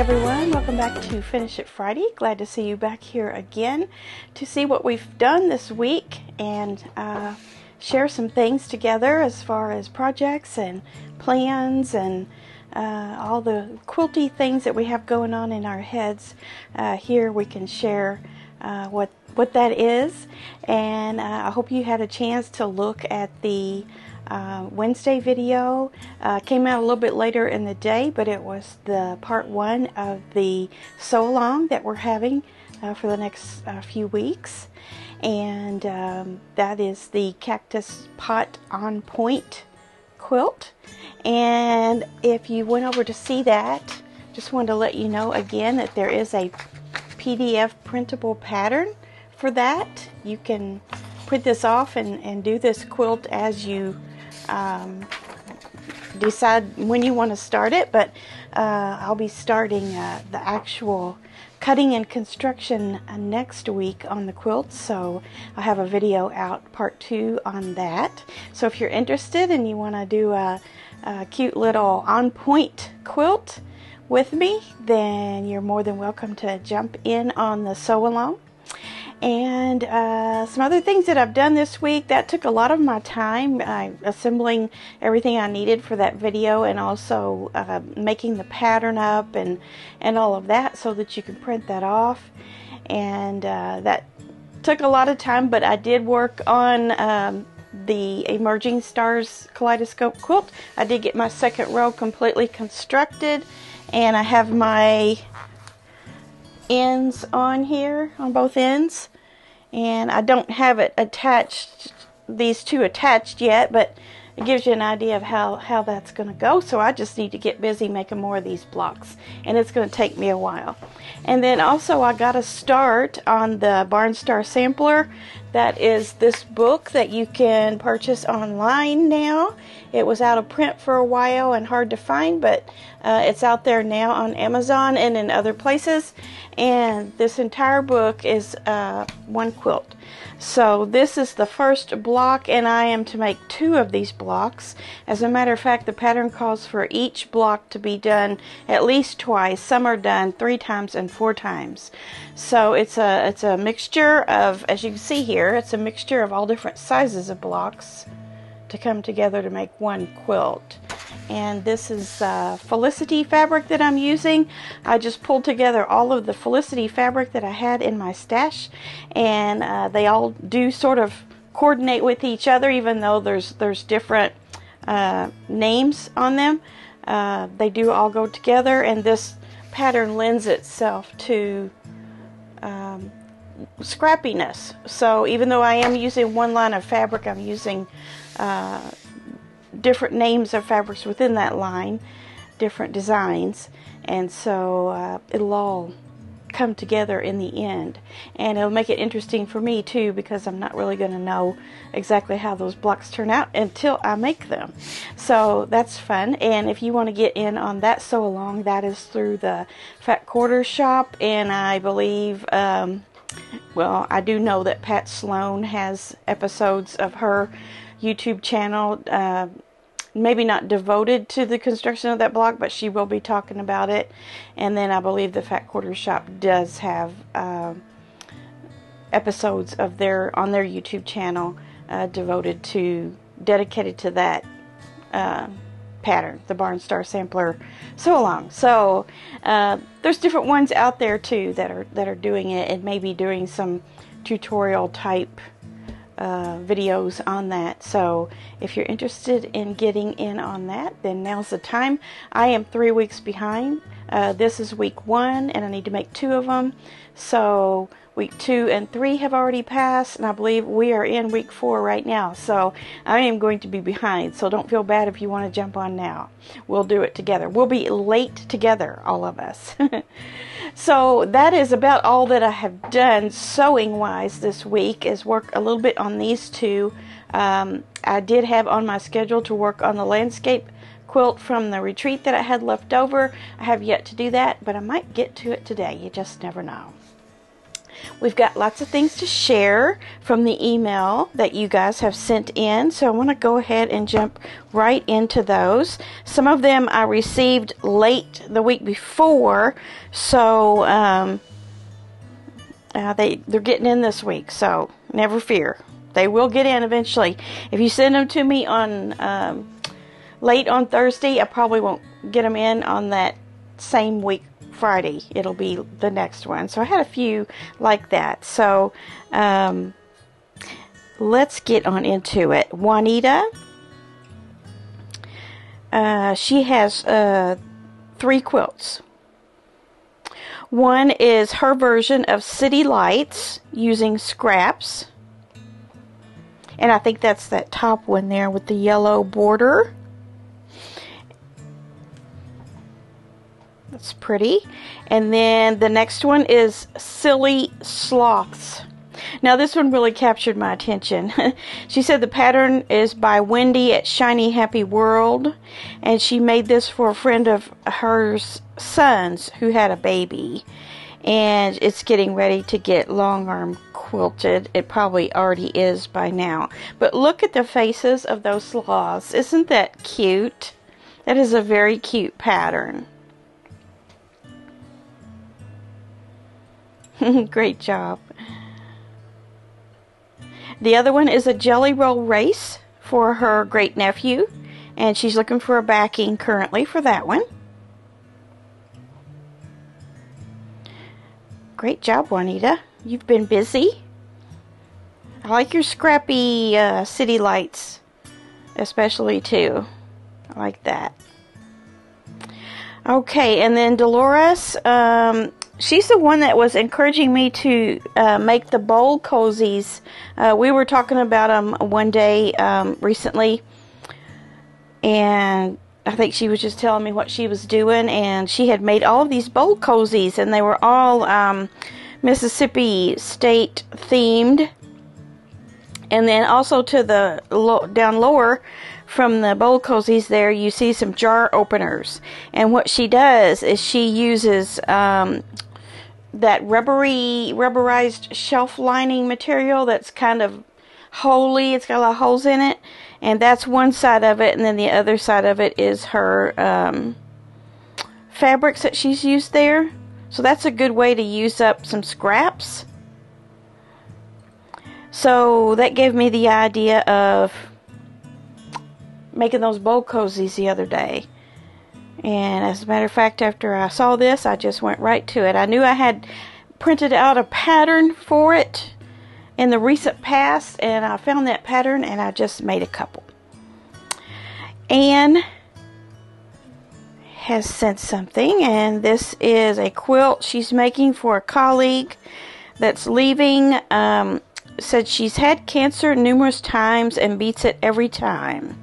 everyone, welcome back to Finish It Friday. Glad to see you back here again to see what we've done this week and share some things together as far as projects and plans and all the quilty things that we have going on in our heads. Here we can share what that is, and I hope you had a chance to look at the Wednesday video. Came out a little bit later in the day, but it was the part 1 of the sew along that we're having for the next few weeks, and that is the cactus pot on point quilt. And if you went over to see that, just wanted to let you know again that there is a PDF printable pattern for that. You can print this off and do this quilt as you decide when you want to start it, but I'll be starting the actual cutting and construction next week on the quilt, so I'll have a video out, part 2 on that. So if you're interested and you want to do a cute little on point quilt with me, then you're more than welcome to jump in on the sew along. And some other things that I've done this week that took a lot of my time, assembling everything I needed for that video, and also making the pattern up and all of that so that you can print that off. And that took a lot of time, but I did work on the Emerging Stars Kaleidoscope quilt. I did get my second row completely constructed, and I have my ends on here, on both ends, and I don't have it attached, these two attached yet, but it gives you an idea of how that's going to go. So I just need to get busy making more of these blocks, and it's going to take me a while. And then also I got a start on the Barn Star Sampler. That is this book that you can purchase online now. It was out of print for a while and hard to find, but it's out there now on Amazon and in other places. And this entire book is one quilt. So this is the first block, and I am to make 2 of these blocks. As a matter of fact, the pattern calls for each block to be done at least twice. Some are done 3 times and 4 times. So it's a mixture of, as you can see here, it's a mixture of all different sizes of blocks to come together to make one quilt. And this is Felicity fabric that I'm using. I just pulled together all of the Felicity fabric that I had in my stash, and they all do sort of coordinate with each other, even though there's different names on them. They do all go together, and this pattern lends itself to scrappiness. So even though I am using one line of fabric, I'm using different names of fabrics within that line, different designs, and so it'll all come together in the end, and it'll make it interesting for me too, because I'm not really going to know exactly how those blocks turn out until I make them. So that's fun. And if you want to get in on that sew along, that is through the Fat Quarter Shop, and I believe well, I do know that Pat Sloan has episodes of her YouTube channel, maybe not devoted to the construction of that block, but she will be talking about it. And then I believe the Fat Quarter Shop does have episodes of on their YouTube channel dedicated to that pattern, the Barn Star Sampler sew along. So there's different ones out there too that are doing it, and maybe doing some tutorial type videos on that. So if you're interested in getting in on that, then now's the time. I am 3 weeks behind. This is week 1, and I need to make 2 of them. So week 2 and 3 have already passed, and I believe we are in week 4 right now. So I am going to be behind. So don't feel bad if you want to jump on now. We'll do it together. We'll be late together, all of us. So that is about all that I have done sewing wise this week, is work a little bit on these 2. I did have on my schedule to work on the landscape quilt from the retreat that I had left over. I have yet to do that, but I might get to it today. You just never know. We've got lots of things to share from the email that you guys have sent in, so I want to go ahead and jump right into those. Some of them I received late the week before, so they're getting in this week, so never fear. They will get in eventually. If you send them to me on late on Thursday, I probably won't get them in on that same week, Friday. It'll be the next one. So I had a few like that. So let's get on into it. Juanita, she has 3 quilts. One is her version of City Lights using scraps. And I think that's that top one there with the yellow border. That's pretty. And then the next one is Silly Sloths. Now this one really captured my attention. She said the pattern is by Wendy at Shiny Happy World. And she made this for a friend of hers son's who had a baby. And it's getting ready to get long arm quilted. It probably already is by now. But look at the faces of those sloths. Isn't that cute? That is a very cute pattern. Great job. The other one is a Jelly Roll Race for her great nephew, and she's looking for a backing currently for that one. Great job, Juanita. You've been busy. I like your scrappy city lights, especially too. I like that. Okay, and then Dolores, she's the one that was encouraging me to make the bowl cozies. We were talking about them one day recently, and I think she was just telling me what she was doing, and she had made all of these bowl cozies, and they were all Mississippi State themed. And then also to the down lower from the bowl cozies there, you see some jar openers. And what she does is she uses that rubberized shelf lining material that's kind of holey. It's got a lot of holes in it. And that's one side of it. And then the other side of it is her fabrics that she's used there. So that's a good way to use up some scraps. So that gave me the idea of making those bowl cozies the other day. And as a matter of fact, after I saw this, I just went right to it. I knew I had printed out a pattern for it in the recent past, and I found that pattern and I just made a couple. Anne has sent something, and this is a quilt she's making for a colleague that's leaving. Said she's had cancer numerous times and beats it every time.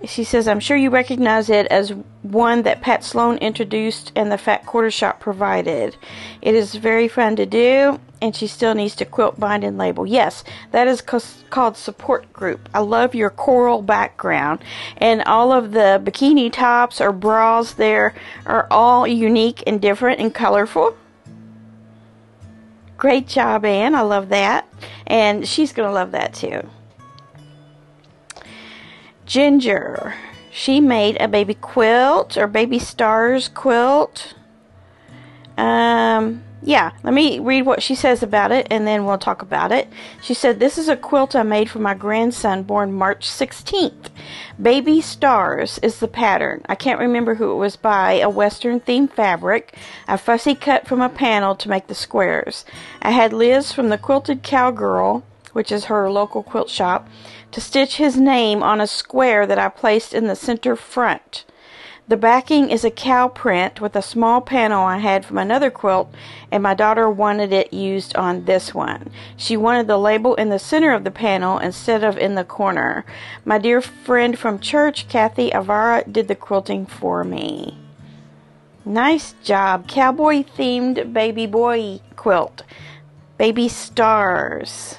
She says, I'm sure you recognize it as one that Pat Sloan introduced and the Fat Quarter Shop provided. It is very fun to do, and she still needs to quilt, bind, and label. Yes, that is called Support Group. I love your coral background, and all of the bikini tops or bras there are all unique and different and colorful. Great job, Anne. I love that. And she's going to love that too. Ginger. She made a baby quilt or baby stars quilt. Yeah, let me read what she says about it and then we'll talk about it. She said, this is a quilt I made for my grandson born March 16th. Baby Stars is the pattern. I can't remember who it was by. A Western themed fabric. I fussy cut from a panel to make the squares. I had Liz from the Quilted Cowgirl, which is her local quilt shop, to stitch his name on a square that I placed in the center front. The backing is a cow print with a small panel I had from another quilt, and my daughter wanted it used on this one. She wanted the label in the center of the panel instead of in the corner. My dear friend from church, Kathy Avara, did the quilting for me. Nice job. Cowboy themed baby boy quilt. Baby Stars.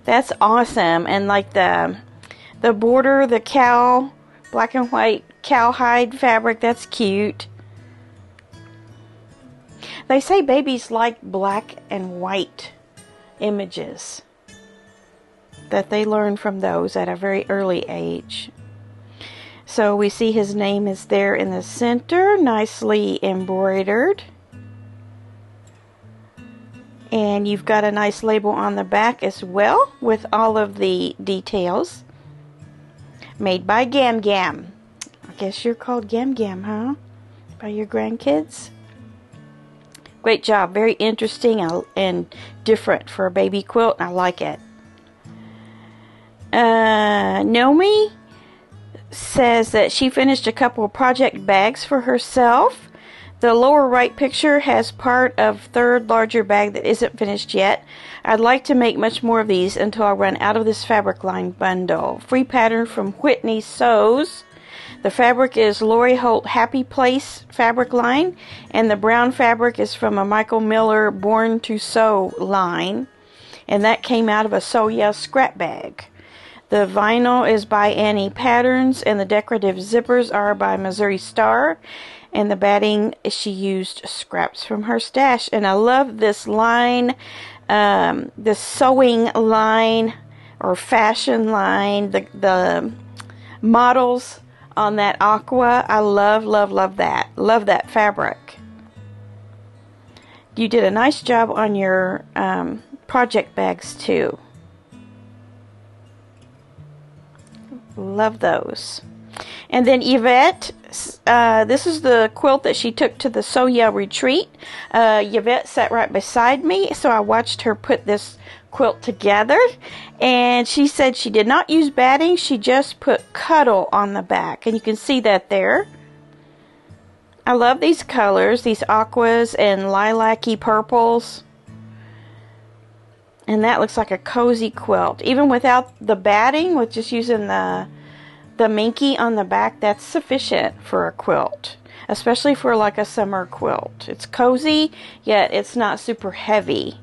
That's awesome. And like the border, the cow, black and white cowhide fabric, that's cute. They say babies like black and white images, that they learn from those at a very early age. So we see his name is there in the center, nicely embroidered. And you've got a nice label on the back as well with all of the details. Made by Gam Gam. I guess you're called Gam Gam, huh? By your grandkids? Great job. Very interesting and different for a baby quilt. I like it. Nomi says that she finished a couple of project bags for herself. The lower right picture has part of third larger bag that isn't finished yet. I'd like to make much more of these until I run out of this fabric line bundle. Free pattern from Whitney Sews. The fabric is Lori Holt Happy Place fabric line, and the brown fabric is from a Michael Miller Born to Sew line, and that came out of a Sew Yeah scrap bag. The vinyl is by Annie Patterns, and the decorative zippers are by Missouri Star. And the batting, she used scraps from her stash. And I love this line, the sewing line or fashion line, the models on that aqua. I love, love, love that. Love that fabric. You did a nice job on your project bags too. Love those. And then Yvette, this is the quilt that she took to the Sew Yeah retreat. Yvette sat right beside me, so I watched her put this quilt together. And she said she did not use batting, she just put cuddle on the back. And you can see that there. I love these colors, these aquas and lilac-y purples. And that looks like a cozy quilt. Even without the batting, with just using the minky on the back, that's sufficient for a quilt. Especially for like a summer quilt. It's cozy, yet it's not super heavy.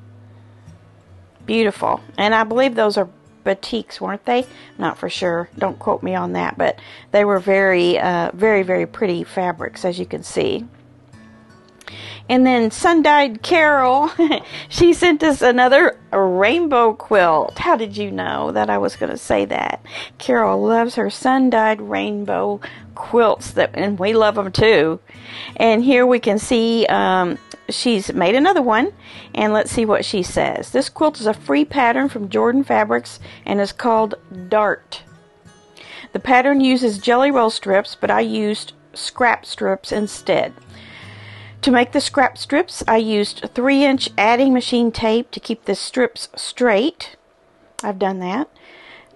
Beautiful. And I believe those are batiks, weren't they? Not for sure. Don't quote me on that. But they were very, very, very pretty fabrics, as you can see. And then Sun-Dyed Carol, she sent us another rainbow quilt. How did you know that I was going to say that? Carol loves her sun-dyed rainbow quilts, and we love them too. And here we can see she's made another one, and let's see what she says. This quilt is a free pattern from Jordan Fabrics and is called Dart. The pattern uses jelly roll strips, but I used scrap strips instead. To make the scrap strips, I used 3-inch adding machine tape to keep the strips straight. I've done that.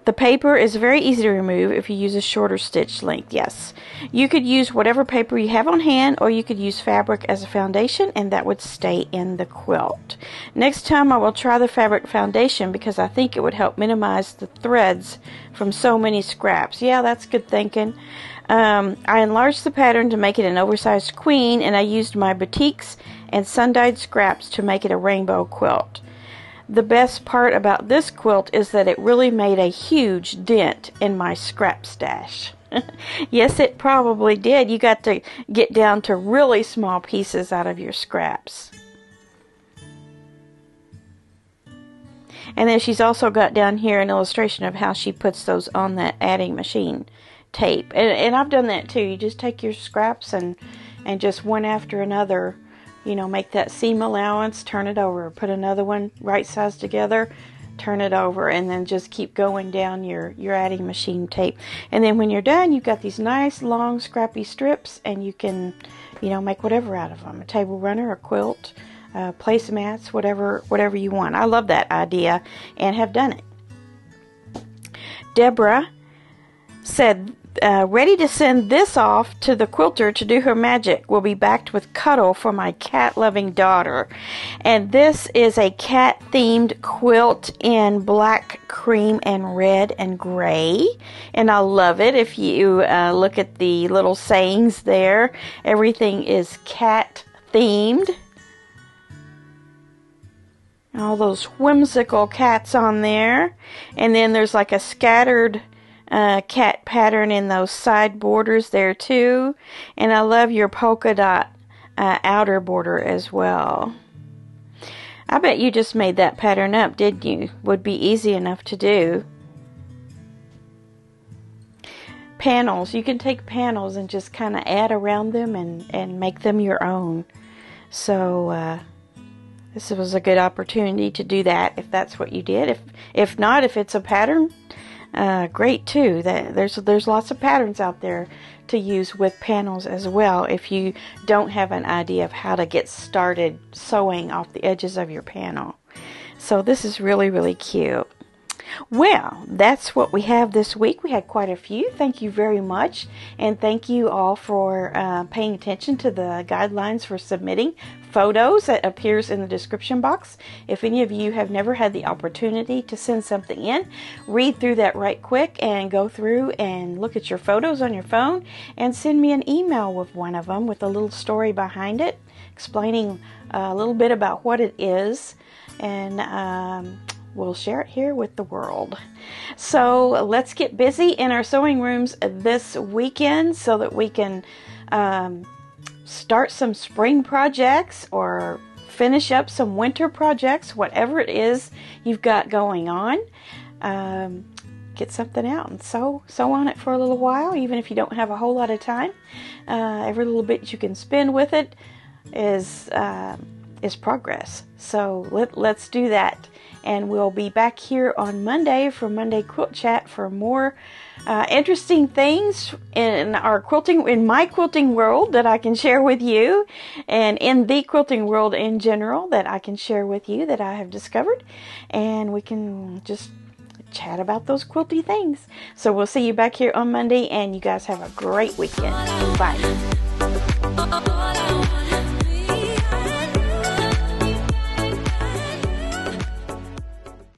The paper is very easy to remove if you use a shorter stitch length. Yes, you could use whatever paper you have on hand, or you could use fabric as a foundation, and that would stay in the quilt. Next time I will try the fabric foundation because I think it would help minimize the threads from so many scraps. Yeah, that's good thinking. I enlarged the pattern to make it an oversized queen, and I used my batiks and sun-dyed scraps to make it a rainbow quilt. The best part about this quilt is that it really made a huge dent in my scrap stash. Yes, it probably did. You got to get down to really small pieces out of your scraps. And then she's also got down here an illustration of how she puts those on that adding machine tape. And I've done that too. You just take your scraps and just one after another, you know, make that seam allowance, turn it over, put another one right size together, turn it over, and then just keep going down your adding machine tape. And then when you're done, you've got these nice long scrappy strips, and you can, you know, make whatever out of them. A table runner, a quilt, placemats, whatever you want. I love that idea and have done it. Deborah said, ready to send this off to the quilter to do her magic. Will be backed with cuddle for my cat-loving daughter. And this is a cat-themed quilt in black, cream, and red and gray. And I love it. If you look at the little sayings there, everything is cat-themed. All those whimsical cats on there. And then there's like a scattered cat pattern in those side borders there too. And I love your polka dot outer border as well. I bet you just made that pattern up, didn't you? Would be easy enough to do. Panels. You can take panels and just kind of add around them and make them your own. So this was a good opportunity to do that if that's what you did. If not, if it's a pattern, great too. There's lots of patterns out there to use with panels as well if you don't have an idea of how to get started sewing off the edges of your panel. So this is really, really cute. Well, that's what we have this week. We had quite a few. Thank you very much. And thank you all for paying attention to the guidelines for submitting photos that appears in the description box. If any of you have never had the opportunity to send something in, read through that right quick and go through and look at your photos on your phone and send me an email with one of them with a little story behind it, explaining a little bit about what it is, and we'll share it here with the world. So let's get busy in our sewing rooms this weekend so that we can start some spring projects or finish up some winter projects, whatever it is you've got going on. Get something out and sew on it for a little while, even if you don't have a whole lot of time. Every little bit you can spend with it is progress. So let's do that. And we'll be back here on Monday for Monday Quilt Chat for more interesting things in my quilting world that I can share with you, and in the quilting world in general that I can share with you that I have discovered, and we can just chat about those quilty things. So we'll see you back here on Monday, and you guys have a great weekend. Bye.